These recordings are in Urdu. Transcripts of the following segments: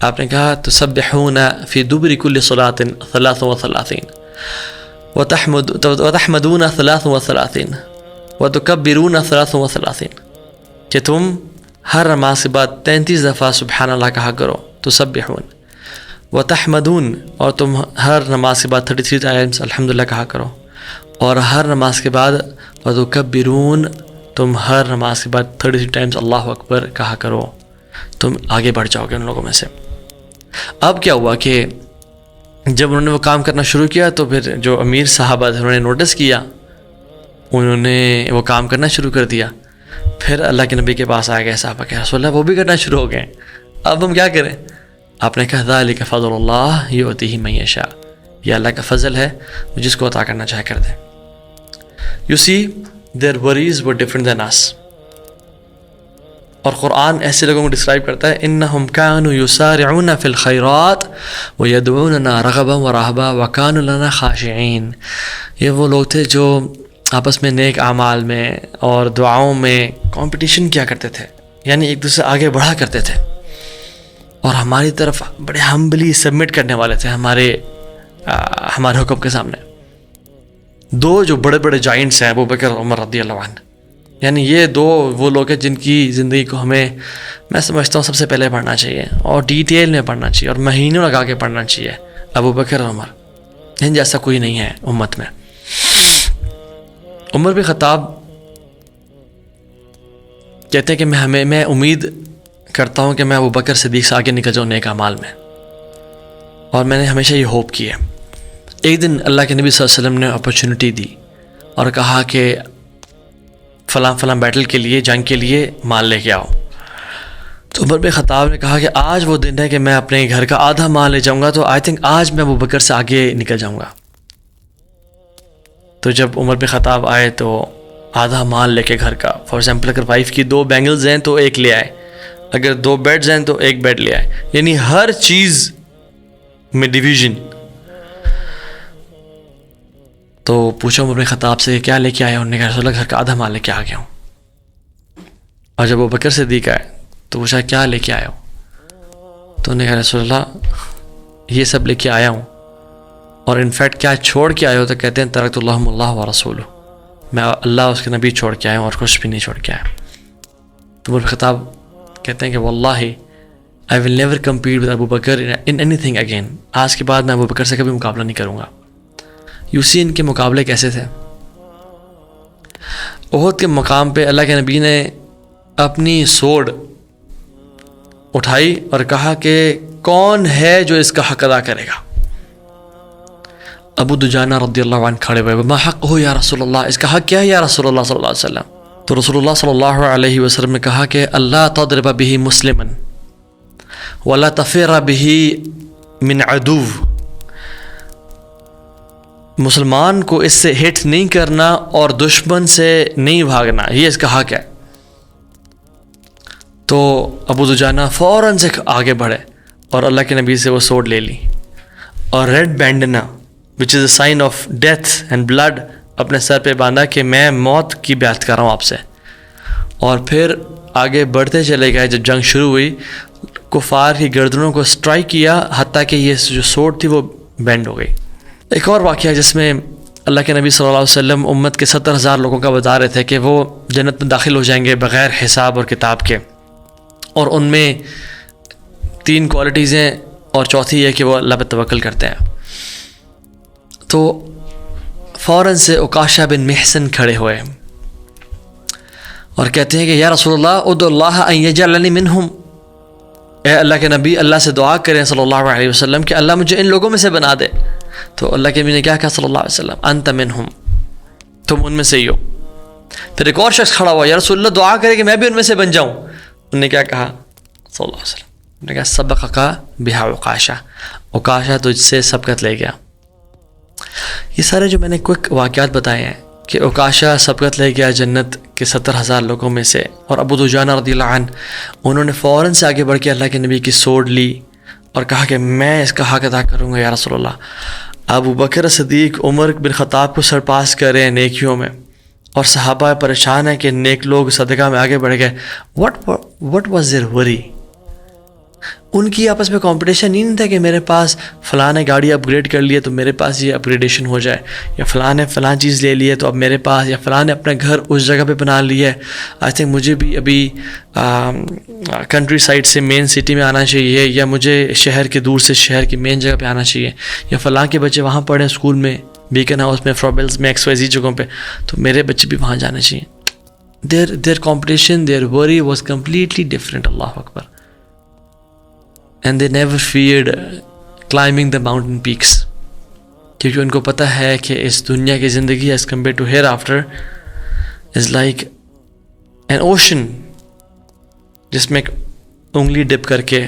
آپ نے کہا تسبحون فی دبر کل صلاۃ 33 وتحمدون 33 وتکبرون 33، کہ تم ہر نماز کے بعد 33 دفعہ سبحان اللہ کہا کرو، تسبحون، وتحمدون، اور تم ہر نماز کے بعد 33 ٹائمز الحمدللہ کہا کرو، اور ہر نماز کے بعد وتکبرون، تم ہر نماز کے بعد 33 ٹائمز اللہ اکبر کہا کرو، تم آگے بڑھ جاؤ گے ان لوگوں میں سے۔ اب کیا ہوا کہ جب انہوں نے وہ کام کرنا شروع کیا تو پھر جو امیر صحابہ تھے انہوں نے نوٹس کیا، انہوں نے وہ کام کرنا شروع کر دیا۔ پھر اللہ کے نبی کے پاس آ گئے صحابہ کہ رسول اللہ وہ بھی کرنا شروع ہو گئے، اب ہم کیا کریں؟ آپ نے کہا ذالک فضل اللہ یؤتیہ من یشاء، یہ اللہ کا فضل ہے، وہ جس کو عطا کرنا چاہے کر دے۔ You see, their worries were different than us. اور قرآن ایسے لوگوں کو ڈسکرائب کرتا ہے انہم کانوا یسارعون فی الخیرات ویدعوننا رغبا ورہبا وکانوا لنا خاشعین، یہ وہ لوگ تھے جو آپس میں نیک اعمال میں اور دعاؤں میں کمپٹیشن کیا کرتے تھے، یعنی ایک دوسرے آگے بڑھا کرتے تھے، اور ہماری طرف بڑے ہمبلی سبمٹ کرنے والے تھے ہمارے حکم کے سامنے۔ دو جو بڑے بڑے جائنٹس ہیں ابو بکر عمر رضی اللہ عنہ، یعنی یہ دو وہ لوگ ہیں جن کی زندگی کو میں سمجھتا ہوں سب سے پہلے پڑھنا چاہیے، اور ڈیٹیل میں پڑھنا چاہیے، اور مہینوں لگا کے پڑھنا چاہیے۔ ابو بکر اور عمر، ان جیسا کوئی نہیں ہے امت میں۔ عمر بن خطاب کہتے ہیں کہ میں امید کرتا ہوں کہ میں ابو بکر صدیق سے آگے نکل جاؤں نیک اعمال میں، اور میں نے ہمیشہ یہ ہوپ کی ہے۔ ایک دن اللہ کے نبی صلی اللہ علیہ وسلم نے اپرچونٹی دی اور کہا کہ فلاں فلاں بیٹل کے لیے، جنگ کے لیے مال لے کے آؤ، تو عمر بن خطاب نے کہا کہ آج وہ دن ہے کہ میں اپنے گھر کا آدھا مال لے جاؤں گا، تو آئی تھنک آج میں ابو بکر سے آگے نکل جاؤں گا۔ تو جب عمر بن خطاب آئے تو آدھا مال لے کے گھر کا، فار ایگزامپل اگر وائف کی 2 بینگلز ہیں تو 1 لے آئے، اگر 2 بیڈز ہیں تو 1 بیڈ لے آئے، یعنی ہر چیز میں ڈویژن۔ تو پوچھا عمر بن خطاب سے کیا لے کے آئے، انہوں نے کہا رسول اللہ گھر کا آدھا مال لے کے آ گیا ہوں۔ اور جب وہ بکر صدیق آئے تو پوچھا کیا لے کے آئے ہو، تو انہوں نے کہا رسول اللہ یہ سب لے کے آیا ہوں، اور انفیکٹ کیا چھوڑ کے آئے ہو، تو کہتے ہیں ترکت اللہم اللہ و رسولہ، میں اللہ اس کے نبی چھوڑ کے آیا ہوں اور کچھ بھی نہیں چھوڑ کے آیا۔ تو عمر بن خطاب کہتے ہیں کہ واللہ I will never compete with Abu Bakr in anything again، آج کے بعد میں ابو بکر سے کبھی مقابلہ نہیں کروں گا۔ یوسی ان کے مقابلے کیسے تھے؟ احد کے مقام پہ اللہ کے نبی نے اپنی سوڈ اٹھائی اور کہا کہ کون ہے جو اس کا حق ادا کرے گا؟ ابو دجانہ رضی اللہ عنہ کھڑے ہوئے، ما حق ہو یا رسول اللہ، اس کا حق کیا ہے یا رسول اللہ صلی اللہ علیہ وسلم؟ تو رسول اللہ صلی اللہ علیہ وسلم نے کہا کہ اللہ تضرب به مسلما ولا تفر به من عدو، مسلمان کو اس سے ہٹ نہیں کرنا اور دشمن سے نہیں بھاگنا، یہ اس کا حق ہے۔ تو ابو دجانہ فوراً سے آگے بڑھے اور اللہ کے نبی سے وہ سوڈ لے لی، اور red بینڈنا which is a sign of death and blood اپنے سر پہ باندھا کہ میں موت کی بیعت کر رہا ہوں آپ سے، اور پھر آگے بڑھتے چلے گئے۔ جب جنگ شروع ہوئی کفار کی گردنوں کو سٹرائک کیا حتیٰ کہ یہ جو سوڈ تھی وہ بینڈ ہو گئی۔ ایک اور واقعہ جس میں اللہ کے نبی صلی اللہ علیہ وسلم امت کے 70,000 لوگوں کا بتا رہے تھے کہ وہ جنت میں داخل ہو جائیں گے بغیر حساب اور کتاب کے، اور ان میں 3 کوالٹیز ہیں، اور چوتھی یہ کہ وہ اللہ پہ توکل کرتے ہیں۔ تو فوراً سے عکاشہ بن محسن کھڑے ہوئے اور کہتے ہیں کہ یا رسول اللہ ادعو اللہ ان یجعلنی منہم، اے اللہ کے نبی اللہ سے دعا کریں صلی اللہ علیہ وسلم کہ اللہ مجھے ان لوگوں میں سے بنا دے۔ تو اللہ کے نبی نے کیا کہا صلی اللہ علیہ وسلم، انت منہم، تم ان میں سے ہی ہو۔ پھر ایک اور شخص کھڑا ہوا، یا رسول اللہ دعا کرے کہ میں بھی ان میں سے بن جاؤں۔ انہوں نے کیا کہا صلی اللہ علیہ وسلم، انہوں نے کہا سبقک بہا عکاشہ، عکاشہ تجھ سے سبقت لے گیا۔ یہ سارے جو میں نے کوئک واقعات بتائے ہیں کہ عکاشہ سبقت لے گیا جنت کے 70,000 لوگوں میں سے، اور ابو دجانہ رضی اللہ عنہ انہوں نے فوراً سے آگے بڑھ کے اللہ کے نبی کی سوڈ لی اور کہا کہ میں اس کا حق ادا کروں گا یا رسول اللہ۔ ابو بکر صدیق عمر بن خطاب کو سرپاس کر رہے ہیں نیکیوں میں، اور صحابہ پریشان ہیں کہ نیک لوگ صدقہ میں آگے بڑھ گئے۔ What was their worry؟ ان کی آپس میں کمپٹیشن نہیں تھا کہ میرے پاس فلاں نے گاڑی اپ گریڈ کر لی ہے تو میرے پاس یہ اپ گریڈیشن ہو جائے، یا فلاں نے فلاں چیز لے لی ہے تو اب میرے پاس، یا فلاں نے اپنا گھر اس جگہ پہ بنا لی ہے، آئی تھنک مجھے بھی ابھی کنٹری سائڈ سے مین سٹی میں آنا چاہیے، یا مجھے شہر کے دور سے شہر کی مین جگہ پہ آنا چاہیے، یا فلاں کے بچے وہاں پڑھیں اسکول میں، بیکن ہاؤس میں، فرابلز میں، ایکس وائی زی جگہوں پہ، تو میرے بچے بھی وہاں جانے چاہیے. their competition, their worry was completely different. Allah Akbar. And they never feared climbing the mountain peaks, کیونکہ ان کو پتہ ہے کہ اس دنیا کی زندگی as compared to hereafter is like an ocean، جس میں انگلی ڈپ کر کے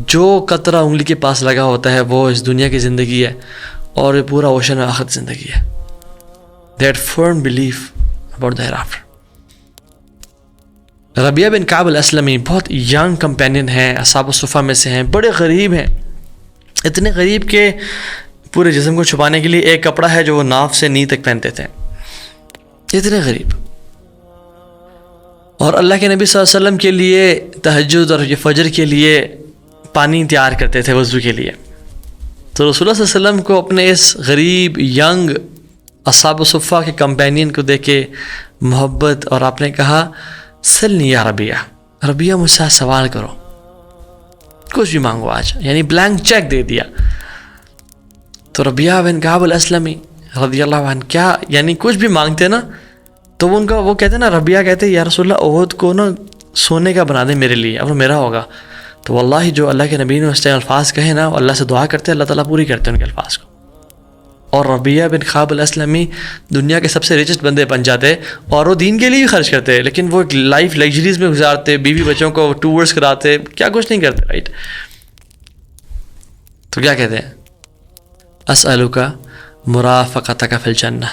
جو قطرہ انگلی کے پاس لگا ہوتا ہے وہ اس دنیا کی زندگی ہے، اور یہ پورا اوشن آخرت زندگی ہے. That firm belief about the hereafter. ربیہ بن کعب الاسلمی بہت ینگ کمپینین ہیں، اصحاب الصفہ میں سے ہیں، بڑے غریب ہیں، اتنے غریب کہ پورے جسم کو چھپانے کے لیے ایک کپڑا ہے جو وہ ناف سے نی تک پہنتے تھے، اتنے غریب. اور اللہ کے نبی صلی اللہ علیہ وسلم کے لیے تہجد اور فجر کے لیے پانی تیار کرتے تھے وضو کے لیے. تو رسول اللہ صلی اللہ علیہ وسلم کو اپنے اس غریب ینگ اصحاب الصفہ کے کمپینین کو دیکھ کے محبت، اور آپ نے کہا سلنی یا ربیہ، ربیہ مجھ سے سوال کرو، کچھ بھی مانگو آج، یعنی بلینک چیک دے دیا. تو ربیہ بن کعب الاسلمی رضی اللہ عنہ کیا یعنی کچھ بھی مانگتے نا تو وہ کہتے نا، ربیہ کہتے یا رسول اللہ احد کو نا سونے کا بنا دیں میرے لیے، اب میرا ہوگا. تو واللہ جو اللہ کے نبی نے اس ٹائم الفاظ کہے نا، اللہ سے دعا کرتے اللہ تعالیٰ پوری کرتے ہیں ان کے الفاظ کو. اور ربیہ بن کعب الاسلمی دنیا کے سب سے ریچسٹ بندے بن جاتے، اور وہ دین کے لیے بھی خرچ کرتے، لیکن وہ ایک لائف لگژریز میں گزارتے، بیوی بچوں کو ٹورس کراتے، کیا کچھ نہیں کرتے، رائٹ. تو کیا کہتے ہیں، اسألک مرافقتک فی الجنہ،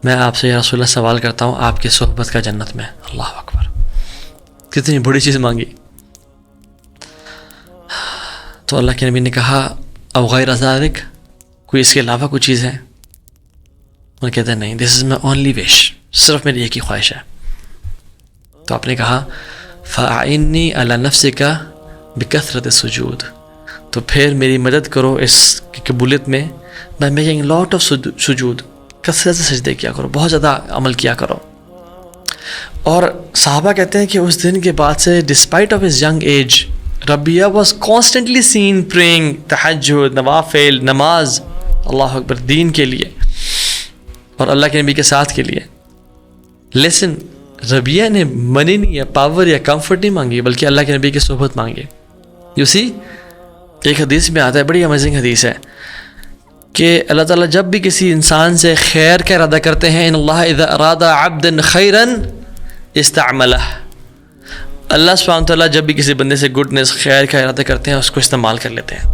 میں آپ سے یا رسول اللہ سوال کرتا ہوں آپ کی صحبت کا جنت میں. اللہ اکبر، کتنی بڑی چیز مانگی. تو اللہ کے نبی نے کہا او غیر ذالک، کوئی اس کے علاوہ کوئی چیز ہے؟ وہ کہتے ہیں نہیں، دس از مائی اونلی وش، صرف میری ایک ہی خواہش ہے. تو آپ نے کہا فاعنی علی نفسک بکثرت السجود، تو پھر میری مدد کرو اس کی قبولیت میں بائی میکنگ لاٹ آف سجود، کثرت سے سجدے کیا کرو، بہت زیادہ عمل کیا کرو. اور صحابہ کہتے ہیں کہ اس دن کے بعد سے despite of his young age Rabia was constantly seen praying, تہجد، نوافل، نماز، اللہ اکبر، دین کے لیے اور اللہ کے نبی کے ساتھ کے لیے. لیسن، ربیہ نے منی نہیں یا پاور یا کمفرٹ نہیں مانگی، بلکہ اللہ کے نبی کی صحبت مانگی. یو سی، ایک حدیث میں آتا ہے، بڑی امیزنگ حدیث ہے، کہ اللہ تعالیٰ جب بھی کسی انسان سے خیر کا ارادہ کرتے ہیں، ان اللہ اذا اراد عبدا خیرا استعملہ، اللہ سبحانہ وتعالیٰ جب بھی کسی بندے سے گڈنس، خیر کا ارادہ کرتے ہیں اس کو استعمال کر لیتے ہیں.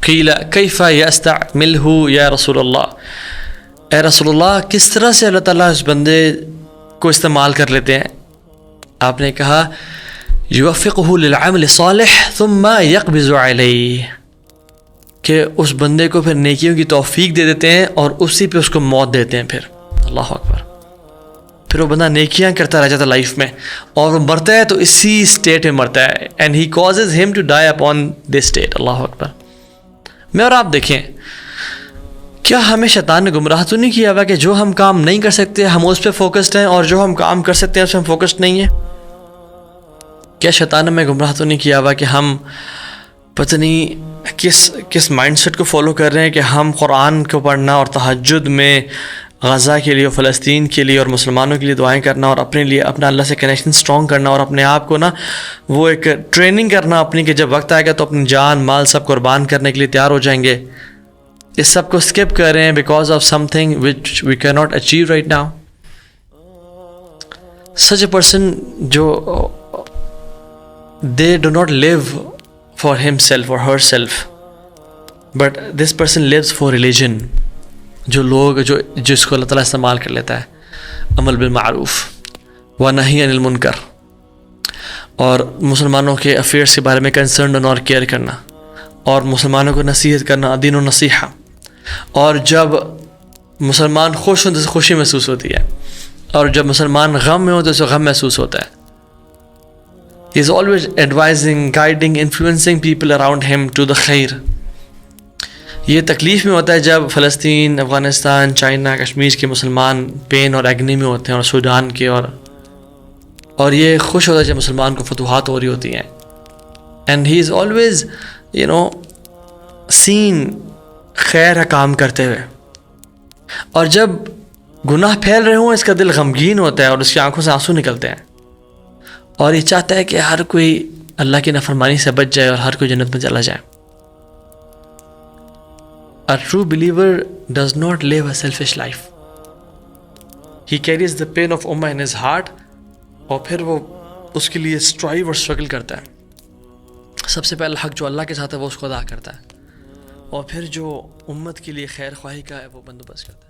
قیل کیف یستعملہ یا رسول اللہ، اے رسول اللہ کس طرح سے اللہ تعالیٰ اس بندے کو استعمال کر لیتے ہیں؟ آپ نے کہا یوفقہ للعمل الصالح ثم یقبض علیہ، کہ اس بندے کو پھر نیکیوں کی توفیق دے دیتے ہیں اور اسی پہ اس کو موت دیتے ہیں. پھر اللہ اکبر، پھر وہ بندہ نیکیاں کرتا رہ جاتا لائف میں، اور وہ مرتا ہے تو اسی اسٹیٹ میں مرتا ہے، and he causes him to die upon this state. اللہ اکبر. میں اور آپ دیکھیں، کیا ہمیں شیطان نے گمراہ تو نہیں کیا ہوا کہ جو ہم کام نہیں کر سکتے ہم اس پہ فوکسڈ ہیں، اور جو ہم کام کر سکتے ہیں اس پہ ہم فوکسڈ نہیں ہیں؟ کیا شیطان نے ہمیں گمراہ تو نہیں کیا ہوا کہ ہم پتہ نہیں کس مائنڈ سیٹ کو فالو کر رہے ہیں کہ ہم قرآن کو پڑھنا اور تہجد میں غزہ کے لیے، فلسطین کے لیے اور مسلمانوں کے لیے دعائیں کرنا، اور اپنے لیے اپنا اللہ سے کنیکشن سٹرونگ کرنا، اور اپنے آپ کو نا وہ ایک ٹریننگ کرنا اپنی، کہ جب وقت آئے گا تو اپنی جان مال سب قربان کرنے کے لیے تیار ہو جائیں گے. اس سب کو اسکپ کر رہے ہیں because of something which we can not achieve right now. Such a person جو they do not live for himself or herself, but this person lives for religion. جو لوگ جس کو اللہ تعالیٰ استعمال کر لیتا ہے عمل بالمعروف و نہی عن المنکر، اور مسلمانوں کے افیئرس کے بارے میں کنسرن اور کیئر کرنا، اور مسلمانوں کو نصیحت کرنا، دین و نصیحہ. اور جب مسلمان خوش ہوں تو اسے خوشی محسوس ہوتی ہے، اور جب مسلمان غم میں ہو تو اسے غم محسوس ہوتا ہے. He is always advising, guiding, influencing people around him to the khair. یہ تکلیف میں ہوتا ہے جب فلسطین، افغانستان، چائنا، کشمیر کے مسلمان پین اور ایگنی میں ہوتے ہیں، اور سوڈان کے، اور یہ خوش ہوتا ہے جب مسلمان کو فتوحات ہو رہی ہوتی ہیں. اینڈ ہی از آلویز سین خیر کام کرتے ہوئے. اور جب گناہ پھیل رہے ہوں اس کا دل غمگین ہوتا ہے اور اس کی آنکھوں سے آنسو نکلتے ہیں، اور یہ چاہتا ہے کہ ہر کوئی اللہ کی نافرمانی سے بچ جائے اور ہر کوئی جنت میں چلا جائے. A true believer does not live a selfish life. He carries the pain of ummah in his heart, اور پھر وہ اس کے لیے strive اور struggle کرتا ہے. سب سے پہلا حق جو اللہ کے ساتھ ہے وہ اس کو ادا کرتا ہے، اور پھر جو امت کے لیے خیر خواہی کا ہے وہ بندوبست کرتا ہے.